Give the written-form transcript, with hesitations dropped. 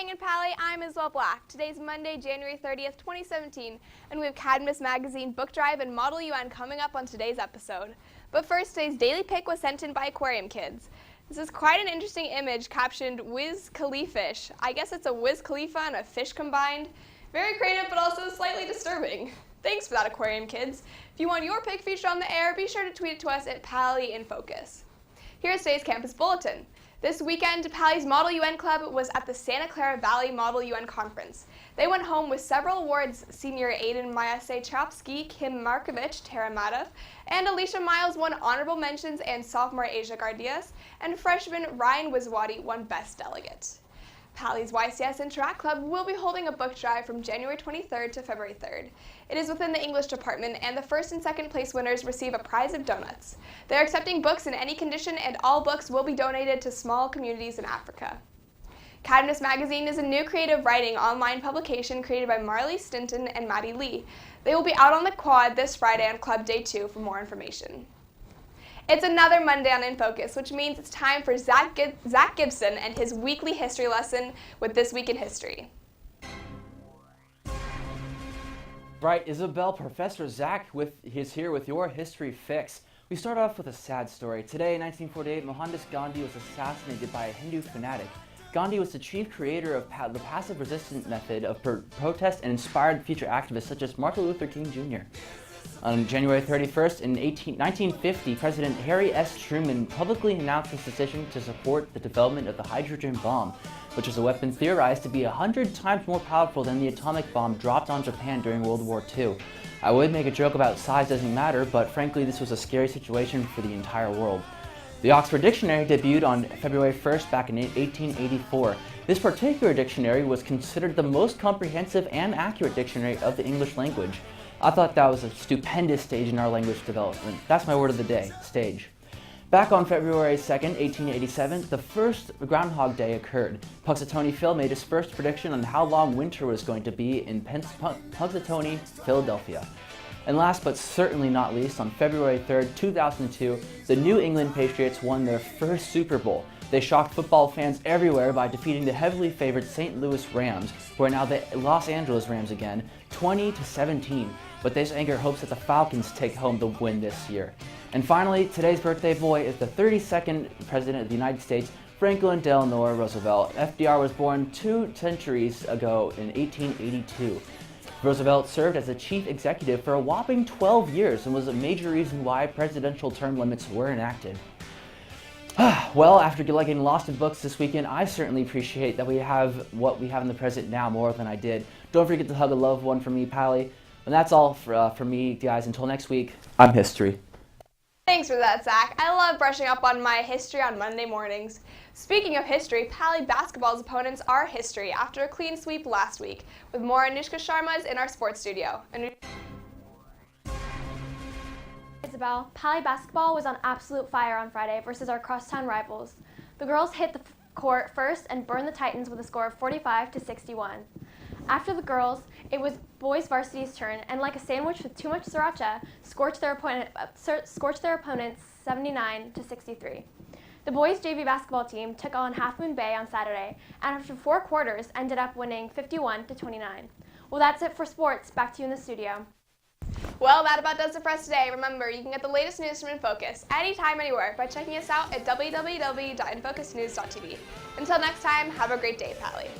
Gang and Pally, I'm Isabel Black. Today's Monday, January 30th, 2017, and we have Cadmus Magazine Book Drive and Model UN coming up on today's episode. But first, today's daily pick was sent in by Aquarium Kids. This is quite an interesting image captioned Wiz Khalifish. I guess it's a Wiz Khalifa and a fish combined. Very creative, but also slightly disturbing. Thanks for that, Aquarium Kids. If you want your pick featured on the air, be sure to tweet it to us at Pally InFocus. Here's today's campus bulletin. This weekend, Pally's Model UN Club was at the Santa Clara Valley Model UN Conference. They went home with several awards. Senior Aiden Mayase-Chopsky, Kim Markovich, Tara Madov, and Alicia Miles won honorable mentions, and sophomore Asia Gardias, and freshman Ryan Wiswati won Best Delegate. Pally's YCS and Track Club will be holding a book drive from January 23rd to February 3rd. It is within the English department, and the first and second place winners receive a prize of donuts. They are accepting books in any condition, and all books will be donated to small communities in Africa. Cadmus Magazine is a new creative writing online publication created by Marley Stinton and Maddie Lee. They will be out on the quad this Friday on Club Day 2 for more information. It's another Monday on InFocus, which means it's time for Zach Gibson and his weekly history lesson with This Week in History. Right, Isabel, Professor Zach is here with your history fix. We start off with a sad story. Today, in 1948, Mohandas Gandhi was assassinated by a Hindu fanatic. Gandhi was the chief creator of the passive resistance method of protest and inspired future activists such as Martin Luther King Jr. On January 31st, in 1950, President Harry S. Truman publicly announced his decision to support the development of the hydrogen bomb, which is a weapon theorized to be 100 times more powerful than the atomic bomb dropped on Japan during World War II. I would make a joke about size doesn't matter, but frankly this was a scary situation for the entire world. The Oxford Dictionary debuted on February 1st back in 1884. This particular dictionary was considered the most comprehensive and accurate dictionary of the English language. I thought that was a stupendous stage in our language development. That's my word of the day, stage. Back on February 2nd, 1887, the first Groundhog Day occurred. Punxsutawney Phil made his first prediction on how long winter was going to be in Punxsutawney, Philadelphia. And last but certainly not least, on February 3rd, 2002, the New England Patriots won their first Super Bowl. They shocked football fans everywhere by defeating the heavily favored St. Louis Rams, who are now the Los Angeles Rams again, 20-17. But this angered hopes that the Falcons take home the win this year. And finally, today's birthday boy is the 32nd President of the United States, Franklin Delano Roosevelt. FDR was born 2 centuries ago in 1882. Roosevelt served as the chief executive for a whopping 12 years and was a major reason why presidential term limits were enacted. Well, after getting lost in books this weekend, I certainly appreciate that we have what we have in the present now more than I did. Don't forget to hug a loved one from me, Pally. And that's all for me, guys. Until next week, I'm History. Thanks for that, Zach. I love brushing up on my history on Monday mornings. Speaking of history, Pally basketball's opponents are history after a clean sweep last week. With more Anushka Sharma's in our sports studio. Isabel, Pally basketball was on absolute fire on Friday versus our crosstown rivals. The girls hit the court first and burned the Titans with a score of 45-61. After the girls, it was boys varsity's turn, and like a sandwich with too much sriracha, scorched their opponents 79-63. The boys JV basketball team took on Half Moon Bay on Saturday, and after 4 quarters, ended up winning 51-29. Well, that's it for sports. Back to you in the studio. Well, that about does it for us today. Remember, you can get the latest news from InFocus anytime, anywhere by checking us out at www.infocusnews.tv. Until next time, have a great day, Pally.